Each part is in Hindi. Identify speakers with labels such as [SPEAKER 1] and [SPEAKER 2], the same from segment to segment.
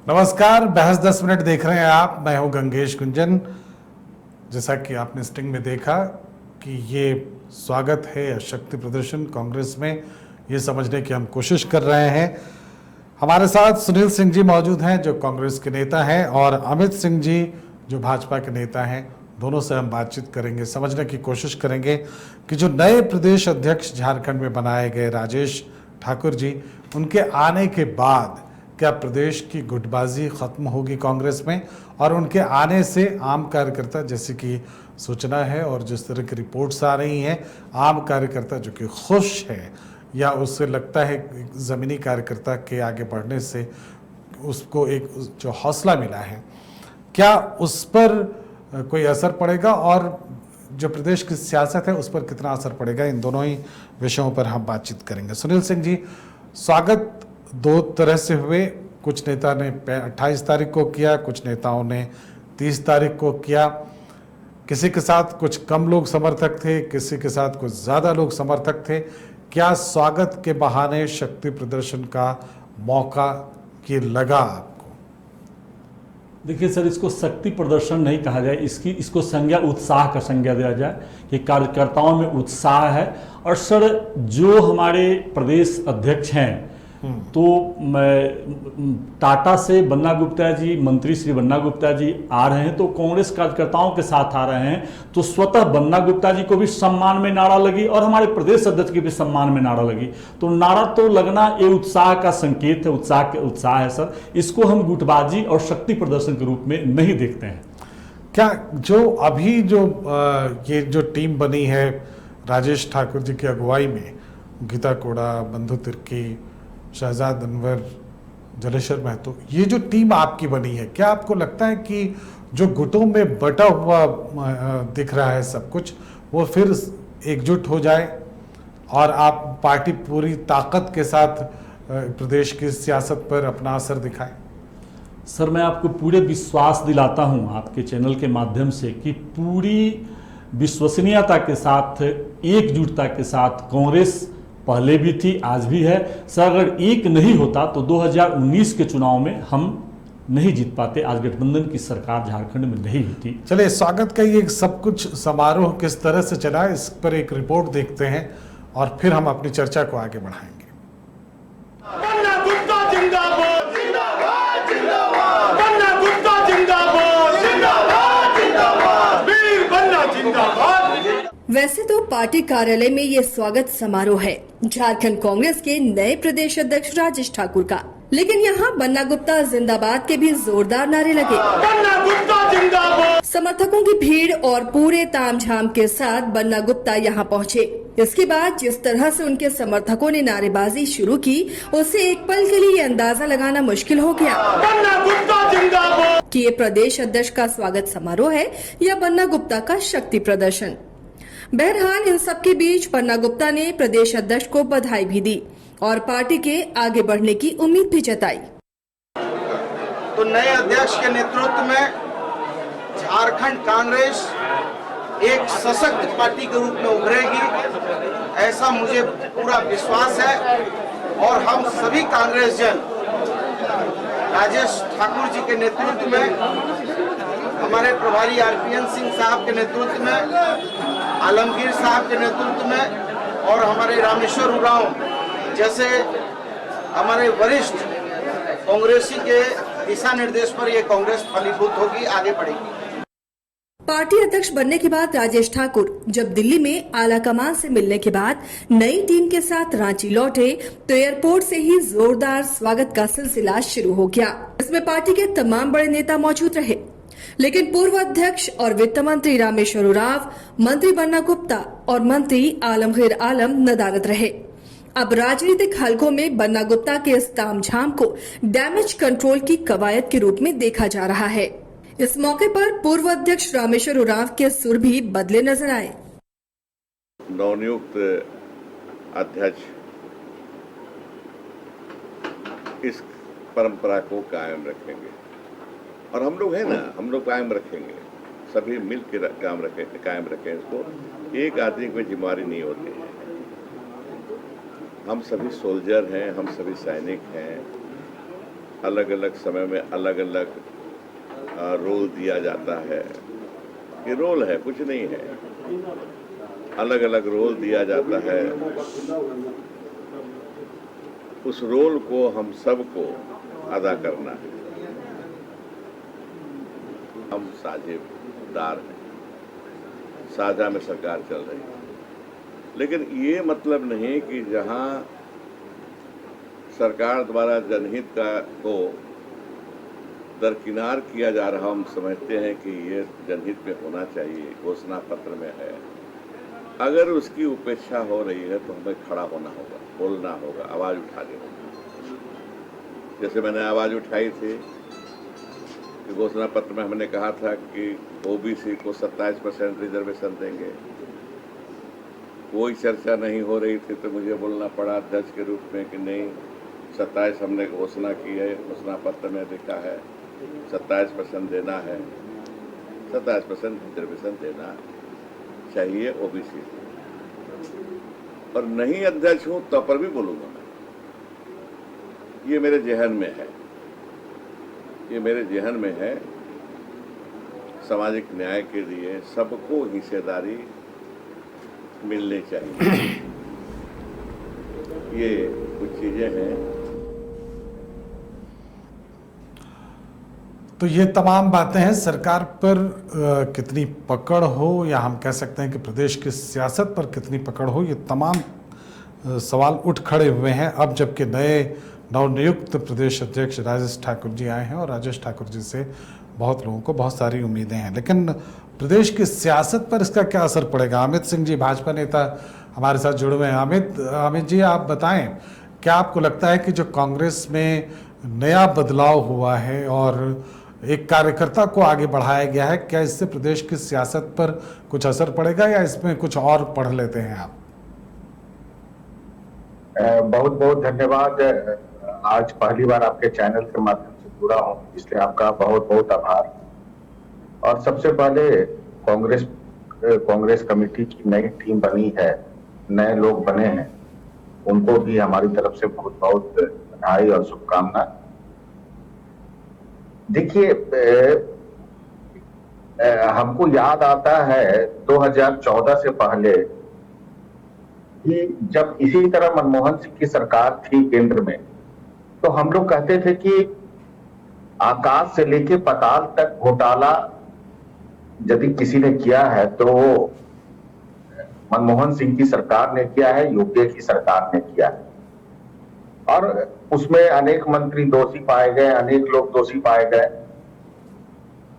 [SPEAKER 1] नमस्कार, बहस 10 मिनट देख रहे हैं आप। मैं हूं गंगेश गुंजन। जैसा कि आपने स्टिंग में देखा कि ये स्वागत है या शक्ति प्रदर्शन कांग्रेस में, ये समझने की हम कोशिश कर रहे हैं। हमारे साथ सुनील सिंह जी मौजूद हैं जो कांग्रेस के नेता हैं, और अमित सिंह जी जो भाजपा के नेता हैं। दोनों से हम बातचीत करेंगे, समझने की कोशिश करेंगे कि जो नए प्रदेश अध्यक्ष झारखंड में बनाए गए राजेश ठाकुर जी, उनके आने के बाद क्या प्रदेश की गुटबाजी खत्म होगी कांग्रेस में, और उनके आने से आम कार्यकर्ता, जैसे कि सूचना है और जिस तरह की रिपोर्ट्स आ रही हैं, आम कार्यकर्ता जो कि खुश है या उससे लगता है ज़मीनी कार्यकर्ता के आगे बढ़ने से उसको एक जो हौसला मिला है, क्या उस पर कोई असर पड़ेगा, और जो प्रदेश की सियासत है उस पर कितना असर पड़ेगा, इन दोनों ही विषयों पर हम बातचीत करेंगे। सुनील सिंह जी, स्वागत दो तरह से हुए। कुछ नेता ने 28 तारीख को किया, कुछ नेताओं ने 30 तारीख को किया। किसी के साथ कुछ कम लोग समर्थक थे, किसी के साथ कुछ ज़्यादा लोग समर्थक थे। क्या स्वागत के बहाने शक्ति प्रदर्शन का मौका ये लगा आपको?
[SPEAKER 2] देखिए सर, इसको शक्ति प्रदर्शन नहीं कहा जाए, इसको संज्ञा उत्साह का संज्ञा दिया जाए कि कार्यकर्ताओं में उत्साह है। और सर, जो हमारे प्रदेश अध्यक्ष हैं, तो टाटा से बन्ना गुप्ता जी, मंत्री श्री बन्ना गुप्ता जी आ रहे हैं, तो कांग्रेस कार्यकर्ताओं के साथ आ रहे हैं, तो स्वतः बन्ना गुप्ता जी को भी सम्मान में नारा लगी और हमारे प्रदेश अध्यक्ष की भी सम्मान में नारा लगी। तो नारा तो लगना ये उत्साह का संकेत है, उत्साह है सर। इसको हम गुटबाजी और शक्ति प्रदर्शन के रूप में नहीं देखते हैं।
[SPEAKER 1] क्या जो अभी ये जो टीम बनी है राजेश ठाकुर जी की अगुवाई में, गीता कोड़ा, बंधु तिर्की, शहजाद अनवर, जलेश्वर महतो, ये जो टीम आपकी बनी है, क्या आपको लगता है कि जो गुटों में बटा हुआ दिख रहा है सब कुछ, वो फिर एकजुट हो जाए और आप पार्टी पूरी ताकत के साथ प्रदेश की सियासत पर अपना असर दिखाए?
[SPEAKER 2] सर, मैं आपको पूरे विश्वास दिलाता हूं आपके चैनल के माध्यम से कि पूरी विश्वसनीयता के साथ, एकजुटता के साथ कांग्रेस पहले भी थी, आज भी है। सर, अगर एक नहीं होता तो 2019 के चुनाव में हम नहीं जीत पाते, आज गठबंधन की सरकार झारखंड में नहीं होती।
[SPEAKER 1] चलिए, स्वागत का ये सब कुछ समारोह किस तरह से चला, इस पर एक रिपोर्ट देखते हैं और फिर हम अपनी चर्चा को आगे बढ़ाएंगे।
[SPEAKER 3] बन्ना गुप्ता जिंदाबाद, जिंदाबाद, जिंदाबाद। बन्ना गुप्ता जिंदाबाद, जिंदाबाद, जिंदाबाद। वीर बन्ना जिंदाबाद।
[SPEAKER 4] वैसे तो पार्टी कार्यालय में ये स्वागत समारोह है झारखंड कांग्रेस के नए प्रदेश अध्यक्ष राजेश ठाकुर का, लेकिन यहाँ बन्ना गुप्ता जिंदाबाद के भी जोरदार नारे लगे।
[SPEAKER 3] बन्ना गुप्ता जिंदाबाद।
[SPEAKER 4] समर्थकों की भीड़ और पूरे तामझाम के साथ बन्ना गुप्ता यहाँ पहुँचे। इसके बाद जिस तरह से उनके समर्थकों ने नारेबाजी शुरू की, उससे एक पल के लिए ये अंदाजा लगाना मुश्किल हो गया
[SPEAKER 3] बन्ना गुप्ता जिंदाबाद
[SPEAKER 4] कि ये प्रदेश अध्यक्ष का स्वागत समारोह है या बन्ना गुप्ता का शक्ति प्रदर्शन। बहरहाल इन सब के बीच बन्ना गुप्ता ने प्रदेश अध्यक्ष को बधाई भी दी और पार्टी के आगे बढ़ने की उम्मीद भी जताई।
[SPEAKER 5] तो नए अध्यक्ष के नेतृत्व में झारखंड कांग्रेस एक सशक्त पार्टी के रूप में उभरेगी, ऐसा मुझे पूरा विश्वास है। और हम सभी कांग्रेस जन राजेश ठाकुर जी के नेतृत्व में, हमारे प्रभारी आरपीएन सिंह साहब के नेतृत्व में, आलमगीर साहब के नेतृत्व में और हमारे रामेश्वर उरांव जैसे हमारे वरिष्ठ कांग्रेसी के दिशा निर्देश पर यह कांग्रेस फलीभूत होगी, आगे बढ़ेगी।
[SPEAKER 4] पार्टी अध्यक्ष बनने के बाद राजेश ठाकुर जब दिल्ली में आला कमान से मिलने के बाद नई टीम के साथ रांची लौटे, तो एयरपोर्ट से ही जोरदार स्वागत का सिलसिला शुरू हो गया। इसमें पार्टी के तमाम बड़े नेता मौजूद रहे, लेकिन पूर्व अध्यक्ष और वित्त मंत्री रामेश्वर उरांव, मंत्री बन्ना गुप्ता और मंत्री आलमगीर आलम नदारद रहे। अब राजनीतिक हलकों में बन्ना गुप्ता के इस तामझाम को डैमेज कंट्रोल की कवायद के रूप में देखा जा रहा है। इस मौके पर पूर्व अध्यक्ष रामेश्वर उरांव के सुर भी बदले नजर आए।
[SPEAKER 6] नवनियुक्त अध्यक्ष इस परंपरा को कायम रखेंगे और हम लोग हैं ना, हम लोग कायम रखेंगे, सभी मिल के कायम रखें इसको। एक आदमी की जिम्मेवारी नहीं होती है। हम सभी सोल्जर हैं, हम सभी सैनिक हैं, अलग अलग समय में अलग अलग रोल दिया जाता है। ये रोल है, कुछ नहीं है। अलग अलग रोल दिया जाता है, उस रोल को हम सबको अदा करना है। हम साझेदार हैं, साझा में सरकार चल रही है, लेकिन ये मतलब नहीं कि जहां सरकार द्वारा जनहित को दरकिनार किया जा रहा, हम समझते हैं कि ये जनहित में होना चाहिए, घोषणा पत्र में है। अगर उसकी उपेक्षा हो रही है तो हमें खड़ा होना होगा, बोलना होगा, आवाज़ उठानी होगी। जैसे मैंने आवाज़ उठाई थी कि घोषणा पत्र में हमने कहा था कि ओबीसी को 27% रिजर्वेशन देंगे। कोई चर्चा नहीं हो रही थी तो मुझे बोलना पड़ा अध्यक्ष के रूप में कि नहीं, 27 हमने घोषणा की है, घोषणा पत्र में लिखा है 27% देना है, 27% रिजर्वेशन देना चाहिए ओबीसी। और नहीं अध्यक्ष हूं तो पर भी बोलूंगा मैं, ये मेरे जहन में है, ये मेरे जहन में है। सामाजिक न्याय के लिए सबको हिस्सेदारी मिलनी चाहिए। ये कुछ चीजें हैं।
[SPEAKER 1] तो ये तमाम बातें हैं। सरकार पर कितनी पकड़ हो, या हम कह सकते हैं कि प्रदेश की सियासत पर कितनी पकड़ हो, ये तमाम सवाल उठ खड़े हुए हैं अब जबकि नए नवनियुक्त प्रदेश अध्यक्ष राजेश ठाकुर जी आए हैं और राजेश ठाकुर जी से बहुत लोगों को बहुत सारी उम्मीदें हैं। लेकिन प्रदेश की सियासत पर इसका क्या असर पड़ेगा? अमित सिंह जी भाजपा नेता हमारे साथ जुड़े हुए हैं। अमित जी, आप बताएं, क्या आपको लगता है कि जो कांग्रेस में नया बदलाव हुआ है और एक कार्यकर्ता को आगे बढ़ाया गया है, क्या इससे प्रदेश की सियासत पर कुछ असर पड़ेगा या इसमें कुछ और पढ़ लेते हैं आप?
[SPEAKER 7] बहुत बहुत धन्यवाद। आज पहली बार आपके चैनल के माध्यम से जुड़ा हूं, इसलिए आपका बहुत बहुत आभार। और सबसे पहले कांग्रेस कमेटी की नई टीम बनी है, नए लोग बने हैं, उनको भी हमारी तरफ से बहुत बहुत बधाई और शुभकामना। देखिए, हमको याद आता है 2014 से पहले कि जब इसी तरह मनमोहन सिंह की सरकार थी केंद्र में, तो हम लोग कहते थे कि आकाश से लेके पाताल तक घोटाला यदि किसी ने किया है तो मनमोहन सिंह की सरकार ने किया है, यूपीए की सरकार ने किया है। और उसमें अनेक मंत्री दोषी पाए गए, अनेक लोग दोषी पाए गए।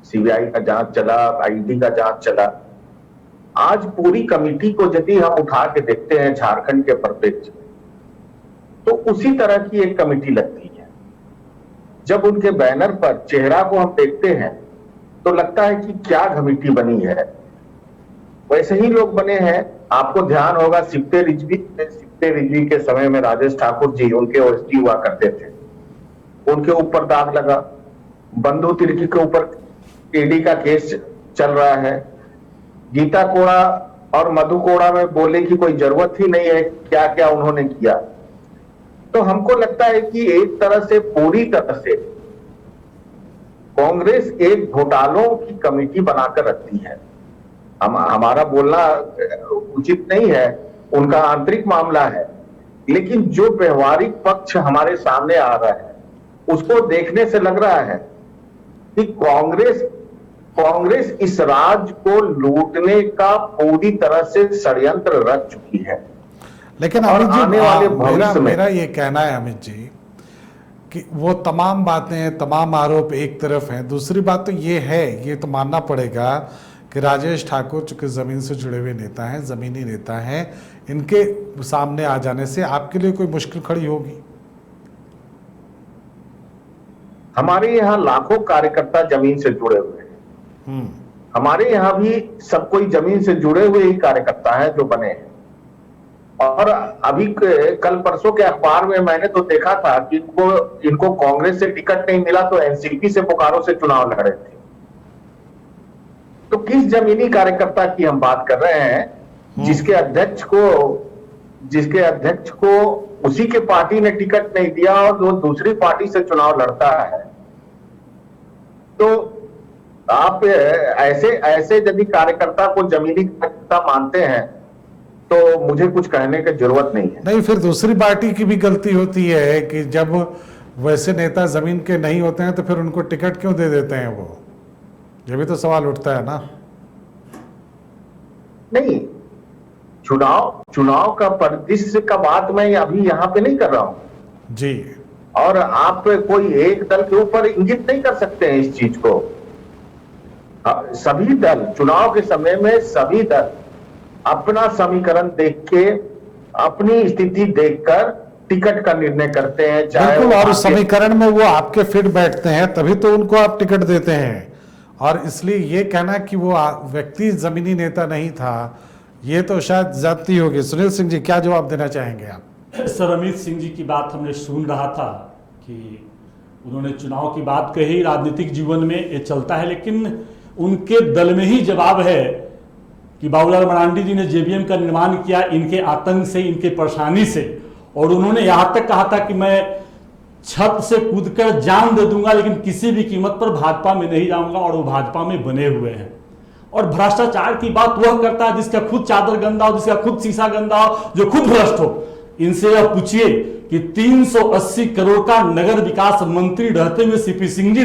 [SPEAKER 7] सीबीआई का जांच चला, ईडी का जांच चला। आज पूरी कमेटी को यदि हम उठा के देखते हैं झारखंड के परिप्रेक्ष्य में, तो उसी तरह की एक कमेटी लगती है। जब उनके बैनर पर चेहरा को हम देखते हैं तो लगता है कि क्या कमेटी बनी है। वैसे ही लोग बने हैं। आपको ध्यान होगा सिप्ते रिजवी के समय में राजेश ठाकुर जी उनके ओएसडी हुआ करते थे, उनके ऊपर दाग लगा। बंधु तिर्की के ऊपर ईडी का केस चल रहा है। गीता कोड़ा और मधु कोड़ा में बोलने की कोई जरूरत ही नहीं है क्या क्या उन्होंने किया। तो हमको लगता है कि एक तरह से पूरी तरह से कांग्रेस एक घोटालों की कमेटी बनाकर रखती है। हमारा बोलना उचित नहीं है, उनका आंतरिक मामला है, लेकिन जो व्यवहारिक पक्ष हमारे सामने आ रहा है उसको देखने से लग रहा है कि कांग्रेस इस राज्य को लूटने का पूरी तरह से षड्यंत्र रच चुकी है।
[SPEAKER 1] लेकिन
[SPEAKER 7] और
[SPEAKER 1] अमित जी,
[SPEAKER 7] आने वाले भविष्य में
[SPEAKER 1] मेरा ये कहना है अमित जी कि वो तमाम बातें, तमाम आरोप एक तरफ हैं, दूसरी बात तो ये है, ये तो मानना पड़ेगा कि राजेश ठाकुर चूंकि जमीन से जुड़े हुए नेता हैं, जमीनी नेता हैं, इनके सामने आ जाने से आपके लिए कोई मुश्किल खड़ी होगी?
[SPEAKER 7] हमारे यहाँ लाखों कार्यकर्ता जमीन से जुड़े हुए हैं। हमारे यहाँ भी सब कोई जमीन से जुड़े हुए ही कार्यकर्ता हैं जो बने हैं। और अभी कल परसों के अखबार में मैंने तो देखा था कि इनको कांग्रेस से टिकट नहीं मिला तो एनसीपी से बोकारो से चुनाव लड़े थे। तो किस जमीनी कार्यकर्ता की हम बात कर रहे हैं जिसके अध्यक्ष को उसी के पार्टी ने टिकट नहीं दिया और वो दूसरी पार्टी से चुनाव लड़ता है, तो आप ऐसे यदि कार्यकर्ता को जमीनी कार्यकर्ता मानते हैं तो मुझे कुछ कहने की जरूरत नहीं है।
[SPEAKER 1] नहीं, फिर दूसरी पार्टी की भी गलती होती है कि जब वैसे नेता जमीन के नहीं होते हैं तो फिर उनको टिकट क्यों दे देते हैं वो, ये भी तो सवाल उठता है ना।
[SPEAKER 7] नहीं, चुनाव का परिदृश्य का बात मैं अभी यहाँ पे नहीं कर रहा हूं
[SPEAKER 1] जी।
[SPEAKER 7] और आप कोई एक दल के ऊपर इंगित नहीं कर सकते हैं इस चीज को। सभी दल चुनाव के समय में सभी दल अपना समीकरण देख के, अपनी स्थिति देखकर टिकट का निर्णय करते हैं।
[SPEAKER 1] बिल्कुल, और उस समीकरण में वो आपके फिट बैठते हैं तभी तो उनको आप टिकट देते हैं। और इसलिए ये कहना कि वो व्यक्ति जमीनी नेता नहीं था, ये तो शायद ज्यादती होगी। सुनील सिंह जी, क्या जवाब देना चाहेंगे आप?
[SPEAKER 2] सर, अमित सिंह जी की बात हमने सुन रहा था कि उन्होंने चुनाव की बात कही, राजनीतिक जीवन में ये चलता है, लेकिन उनके दल में ही जवाब है कि बाबूलाल मरांडी जी ने जेबीएम का निर्माण किया इनके आतंक से, इनके परेशानी से, और उन्होंने यहाँ तक कहा था कि मैं छत से कूदकर जान दे दूंगा लेकिन किसी भी कीमत पर भाजपा में नहीं जाऊंगा, और वो भाजपा में बने हुए हैं। और भ्रष्टाचार की बात वह करता है जिसका खुद चादर गंदा हो, जिसका खुद शीशा गंदा हो, जो खुद भ्रष्ट हो। इनसे यह पूछिए कि 380 करोड़ का नगर विकास मंत्री रहते हुए सीपी सिंह जी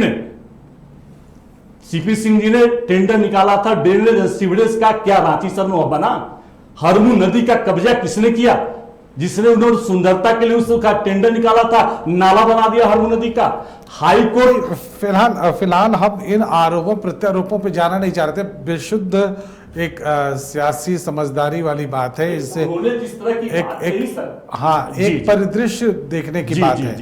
[SPEAKER 2] ने टेंडर निकाला था ड्रेनेज सीवरेज का, क्या रांची शहर में बना? हरमू नदी का कब्जा किसने किया? जिसने उन्होंने सुंदरता के लिए उसका टेंडर निकाला था, नाला बना दिया हरमू नदी का। हाई कोर्ट
[SPEAKER 1] फिलहाल हम इन आरोपों प्रत्यारोपों पे जाना नहीं चाह रहे थे। बेशुद्ध एक सियासी समझदारी वाली बात है। इससे एक परिदृश्य देखने की बात है,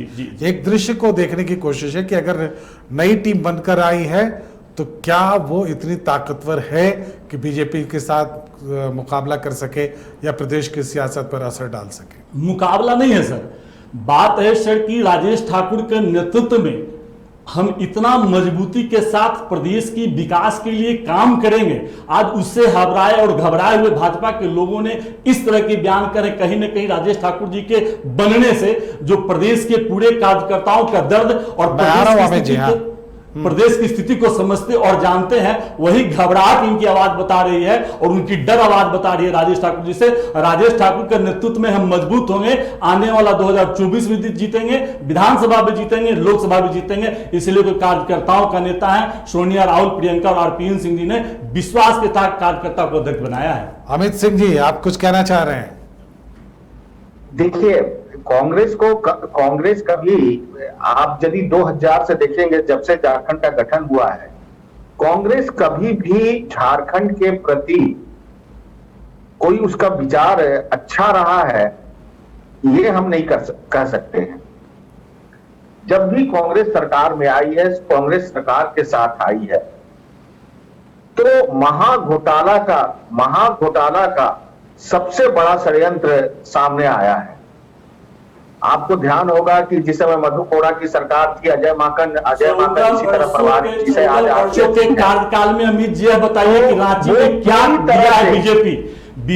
[SPEAKER 1] एक दृश्य को देखने की कोशिश है कि अगर नई टीम बनकर आई है तो क्या वो इतनी ताकतवर है कि बीजेपी के साथ मुकाबला कर सके या प्रदेश की सियासत पर असर डाल सके?
[SPEAKER 2] मुकाबला नहीं है सर, बात है सर कि राजेश ठाकुर के नेतृत्व में हम इतना मजबूती के साथ प्रदेश की विकास के लिए काम करेंगे। आज उससे घबराए और घबराए हुए भाजपा के लोगों ने इस तरह के बयान करे, कहीं ना कहीं राजेश ठाकुर जी के बनने से जो प्रदेश के पूरे कार्यकर्ताओं का दर्द और प्रदेश की स्थिति को समझते और जानते हैं, वही घबराहट इनकी आवाज बता रही है और उनकी डर आवाज बता रही है राजेश ठाकुर जी से। राजेश ठाकुर के नेतृत्व में हम मजबूत होंगे, आने वाला 2024 में जीतेंगे, विधानसभा भी जीतेंगे, लोकसभा भी जीतेंगे। इसलिए कोई कार्यकर्ताओं का नेता है सोनिया राहुल, प्रियंका और आरपीएन सिंह जी ने विश्वास के साथ कार्यकर्ता को अध्यक्ष बनाया है।
[SPEAKER 1] अमित सिंह जी, आप कुछ कहना चाह रहे हैं?
[SPEAKER 7] देखिए, कांग्रेस कभी, आप यदि 2000 से देखेंगे, जब से झारखंड का गठन हुआ है, कांग्रेस कभी भी झारखंड के प्रति कोई उसका विचार अच्छा रहा है ये हम नहीं कह सकते हैं। जब भी कांग्रेस सरकार में आई है, कांग्रेस सरकार के साथ आई है, तो महाघोटाला का सबसे बड़ा षड्यंत्र सामने आया है। आपको ध्यान होगा कि जिस समय मधु कोड़ा की सरकार थी, अजय माकन इसी तरह प्रभारी जिसे आज
[SPEAKER 2] के कार्यकाल में अमित जी बताइए कि रांची में क्या दिया है बीजेपी?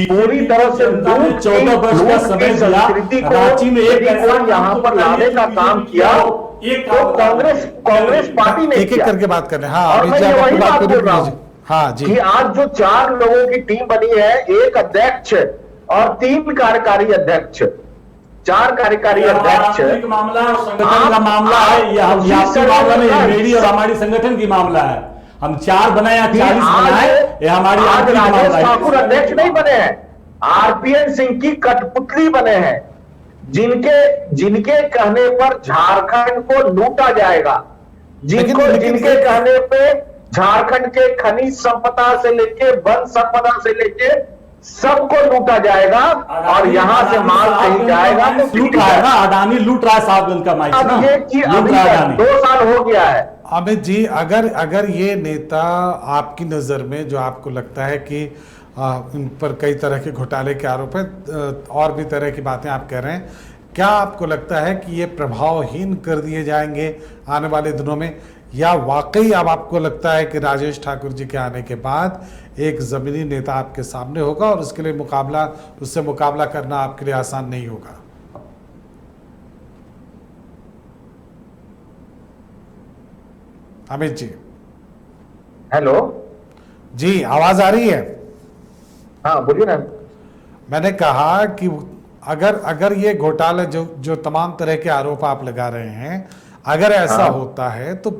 [SPEAKER 7] पूरी तरह से
[SPEAKER 2] 14 वर्ष का समय दिया, रांची में एक
[SPEAKER 7] यहाँ पर लाने का काम किया, तो कांग्रेस पार्टी ने
[SPEAKER 1] एक-एक करके बात कर रहे हैं। हाँ,
[SPEAKER 7] और मैं वही बात बोल रहा हूँ
[SPEAKER 1] हाँ जी,
[SPEAKER 7] कि आज जो 4 लोगों की टीम बनी है, एक अध्यक्ष और 3 कार्यकारी अध्यक्ष, 4 कार्यकारी अध्यक्ष,
[SPEAKER 2] मामला और संगठन का मामला है, यह मामला नहीं, मेरी और हमारी संगठन की मामला है। हम 4 बनाए या 40 बनाए, ये हमारी
[SPEAKER 7] राजेश ठाकुर अध्यक्ष नहीं बने हैं, आरपीएन सिंह की कठपुतली बने हैं, जिनके कहने पर झारखंड को लूटा जाएगा, जिनके कहने पे झारखंड के खनिज संपदा से लेके वन संपदा से लेके सबको लूटा जाएगा और यहां से माल कहीं जाएगा तो
[SPEAKER 2] लूट रहा है ना, अडानी लूट रहा है साहबगंज का माइक ना,
[SPEAKER 7] ये कि अभी 2 साल हो गया है।
[SPEAKER 1] अमित जी, अगर ये नेता आपकी नजर में, जो आपको लगता है कि उन पर कई तरह के घोटाले के आरोप है, और भी तरह की बातें आप कह रहे हैं, क्या आपको लगता है कि ये प्रभावहीन कर दिए जाएंगे आने वाले दिनों में, या वाकई अब आपको लगता है कि राजेश ठाकुर जी के आने के बाद एक जमीनी नेता आपके सामने होगा और उससे मुकाबला करना आपके लिए आसान नहीं होगा? अमित जी।
[SPEAKER 7] हेलो,
[SPEAKER 1] जी आवाज आ रही है?
[SPEAKER 7] हाँ बोलिए ना।
[SPEAKER 1] मैंने कहा कि अगर ये घोटाले जो तमाम तरह के आरोप आप लगा रहे हैं, अगर ऐसा
[SPEAKER 7] हाँ।
[SPEAKER 1] होता है तो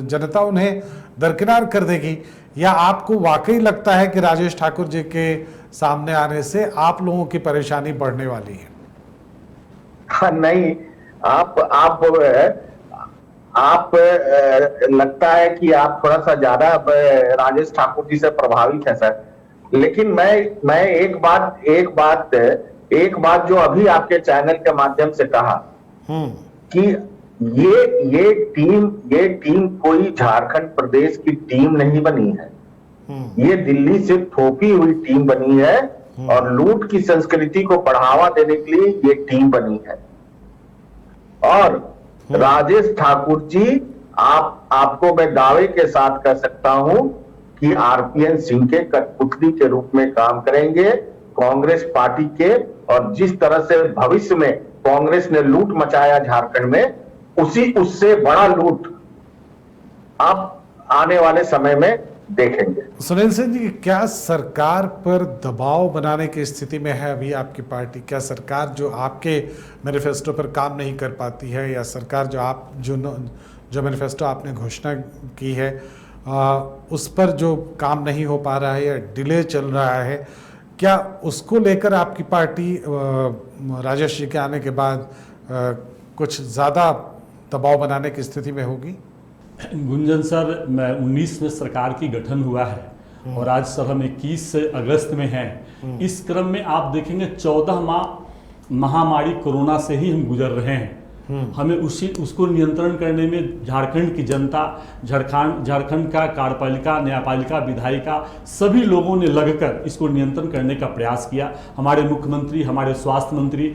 [SPEAKER 1] जनता उन्हें दरकिनार कर देगी, या आपको वाकई लगता है कि राजेश ठाकुर जी के सामने आने से आप लोगों की परेशानी बढ़ने वाली है?
[SPEAKER 7] हाँ, नहीं, आप लगता है कि आप थोड़ा सा ज्यादा राजेश ठाकुर जी से प्रभावित है सर। लेकिन मैं एक बात जो अभी आपके चैनल के माध्यम से कहा कि ये टीम कोई झारखंड प्रदेश की टीम नहीं बनी है, ये दिल्ली से थोपी हुई टीम बनी है और लूट की संस्कृति को बढ़ावा देने के लिए ये टीम बनी है। और राजेश ठाकुर जी, आपको मैं दावे के साथ कह सकता हूं कि आरपीएन सिंह के कठपुतली के रूप में काम करेंगे कांग्रेस पार्टी के, और जिस तरह से भविष्य में कांग्रेस ने लूट मचाया झारखंड में, उससे बड़ा लूट आप आने वाले समय में देखेंगे।
[SPEAKER 1] सुनील सिंह जी, क्या सरकार पर दबाव बनाने की स्थिति में है अभी आपकी पार्टी? क्या सरकार जो आपके मैनिफेस्टो पर काम नहीं कर पाती है, या सरकार जो मैनिफेस्टो आपने घोषणा की है उस पर जो काम नहीं हो पा रहा है या डिले चल रहा है, क्या उसको लेकर आपकी पार्टी राजेश जी के आने के बाद कुछ ज़्यादा दबाव बनाने की स्थिति में होगी?
[SPEAKER 2] गुंजन सर, 19 में सरकार की गठन हुआ है और आज सर हम 21 अगस्त में हैं। इस क्रम में आप देखेंगे 14 माह महामारी कोरोना से ही हम गुजर रहे हैं। हमें उसको नियंत्रण करने में झारखंड की जनता, झारखंड का कार्यपालिका, न्यायपालिका, विधायिका सभी लोगों ने लगकर इसको नियंत्रण करने का प्रयास किया। हमारे मुख्यमंत्री, हमारे स्वास्थ्य मंत्री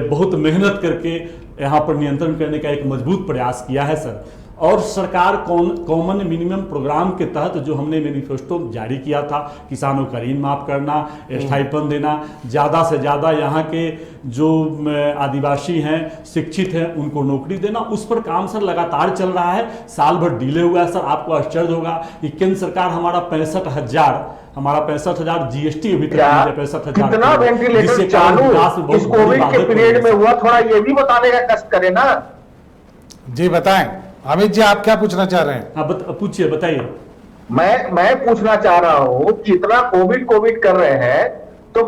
[SPEAKER 2] बहुत मेहनत करके यहाँ पर नियंत्रण करने का एक मजबूत प्रयास किया है सर। और सरकार कॉमन मिनिमम प्रोग्राम के तहत जो हमने मैनिफेस्टो जारी किया था, किसानों का ऋण माफ करना, स्टाइपेंड देना, ज़्यादा से ज़्यादा यहाँ के जो आदिवासी हैं, शिक्षित हैं, उनको नौकरी देना, उस पर काम सर लगातार चल रहा है। साल भर डिले हुआ है सर। आपको आश्चर्य होगा कि केंद्र सरकार हमारा 65,000 जीएसटी अभी तक 65,000
[SPEAKER 7] कितना वेंटिलेटर चालू इस कोविड के पीरियड में हुआ, थोड़ा ये भी बताने का कष्ट करें ना।
[SPEAKER 1] जी बताएं अमित जी, आप क्या पूछना चाह रहे हैं?
[SPEAKER 2] हाँ पूछिए, बताइए।
[SPEAKER 7] मैं पूछना चाह रहा हूं कि इतना कोविड कर रहे हैं तो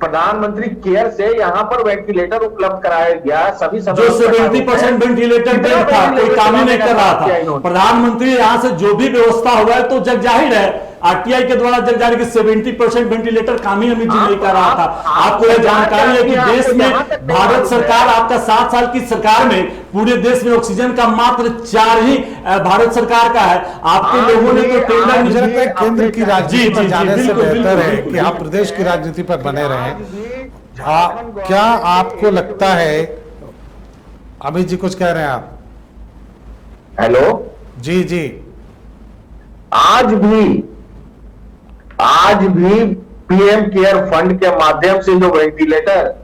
[SPEAKER 7] प्रधानमंत्री केयर से यहाँ पर वेंटिलेटर उपलब्ध कराया गया। सभी
[SPEAKER 2] जो 70% वेंटिलेटर बेड था, कोई काम ही नहीं कर रहा था। प्रधानमंत्री यहाँ से जो भी व्यवस्था हुआ है तो जग जाहिर है आरटीआई के द्वारा जग जाहिर 70% वेंटिलेटर काम ही अमित जी नहीं कर रहा था। आपको यह जानकारी है कि देश में भारत सरकार, आपका 7 साल की सरकार में पूरे देश में ऑक्सीजन का मात्र 4 ही भारत सरकार का है। आपके लोगों ने तो टेंडर,
[SPEAKER 1] मुझे लगता है केंद्र की राजनीति पर जाने से बेहतर है कि आप प्रदेश की राजनीति पर बने रहें। क्या आपको लगता है, अमित जी कुछ कह रहे हैं आप?
[SPEAKER 7] हेलो
[SPEAKER 1] जी।
[SPEAKER 7] आज भी पीएम केयर फंड के माध्यम से जो वेंटिलेटर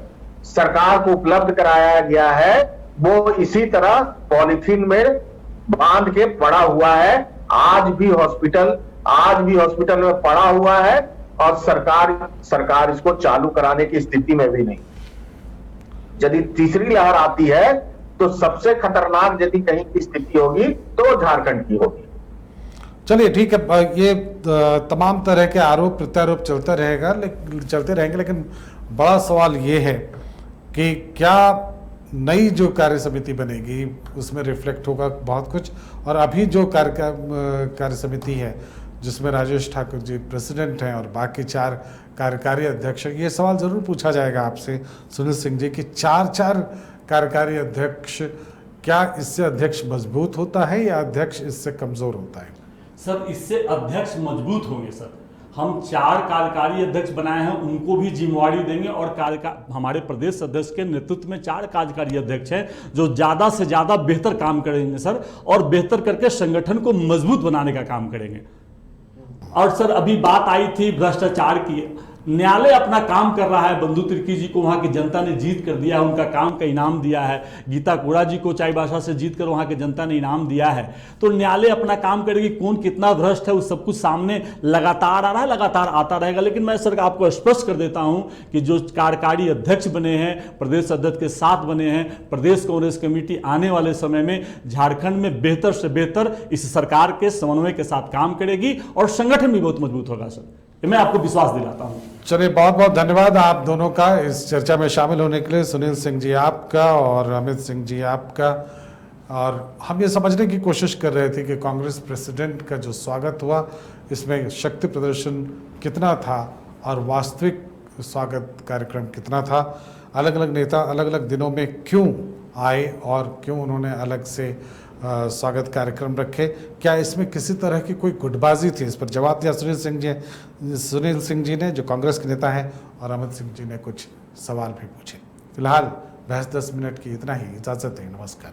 [SPEAKER 7] सरकार को उपलब्ध कराया गया है, वो इसी तरह पॉलिथीन में बांध के पड़ा हुआ है। आज भी हॉस्पिटल में पड़ा हुआ है और सरकार इसको चालू कराने की स्थिति में भी नहीं। यदि तीसरी लहर आती है तो सबसे खतरनाक यदि कहीं की स्थिति होगी तो झारखंड की होगी।
[SPEAKER 1] चलिए ठीक है, ये तमाम तरह के आरोप प्रत्यारोप चलते रहेंगे, लेकिन बड़ा सवाल ये है कि क्या नई जो कार्य समिति बनेगी उसमें रिफ्लेक्ट होगा बहुत कुछ, और अभी जो कार्य समिति है जिसमें राजेश ठाकुर जी प्रेसिडेंट हैं और बाकी 4 कार्यकारी अध्यक्ष, ये सवाल जरूर पूछा जाएगा आपसे सुनील सिंह जी कि 4 कार्यकारी अध्यक्ष, क्या इससे अध्यक्ष मजबूत होता है या अध्यक्ष इससे कमजोर होता है?
[SPEAKER 2] सर इससे अध्यक्ष मजबूत होंगे सर। हम 4 कार्यकारी अध्यक्ष बनाए हैं, उनको भी जिम्मेवारी देंगे और हमारे प्रदेश अध्यक्ष के नेतृत्व में 4 कार्यकारी अध्यक्ष हैं जो ज़्यादा से ज़्यादा बेहतर काम करेंगे सर, और बेहतर करके संगठन को मजबूत बनाने का काम करेंगे। और सर अभी बात आई थी भ्रष्टाचार की, न्यायालय अपना काम कर रहा है। बंधु तिर्की जी को वहां की जनता ने जीत कर दिया है, उनका काम का इनाम दिया है। गीता कोड़ा जी को चाईबासा से जीत कर वहां की जनता ने इनाम दिया है। तो न्यायालय अपना काम करेगी, कौन कितना भ्रष्ट है उस सब कुछ सामने लगातार आ रहा है, लगातार आता रहेगा। लेकिन मैं सर आपको स्पष्ट कर देता हूं कि जो कार्यकारी अध्यक्ष बने हैं, प्रदेश अध्यक्ष के साथ बने हैं, प्रदेश कांग्रेस कमेटी आने वाले समय में झारखंड में बेहतर से बेहतर इस सरकार के समन्वय के साथ काम करेगी और संगठन भी बहुत मजबूत होगा सर, ये मैं आपको विश्वास दिलाता हूं।
[SPEAKER 1] चलिए, बहुत बहुत धन्यवाद आप दोनों का इस चर्चा में शामिल होने के लिए। सुनील सिंह जी आपका और अमित सिंह जी आपका। और हम ये समझने की कोशिश कर रहे थे कि कांग्रेस प्रेसिडेंट का जो स्वागत हुआ इसमें शक्ति प्रदर्शन कितना था और वास्तविक स्वागत कार्यक्रम कितना था। अलग अलग नेता अलग अलग दिनों में क्यों आए और क्यों उन्होंने अलग से स्वागत कार्यक्रम रखे, क्या इसमें किसी तरह की कोई गुटबाजी थी, इस पर जवाब दिया सुनील सिंह जी ने जो कांग्रेस के नेता हैं, और अमित सिंह जी ने कुछ सवाल भी पूछे। फिलहाल बहस 10 मिनट की इतना ही, इजाजत दें, नमस्कार।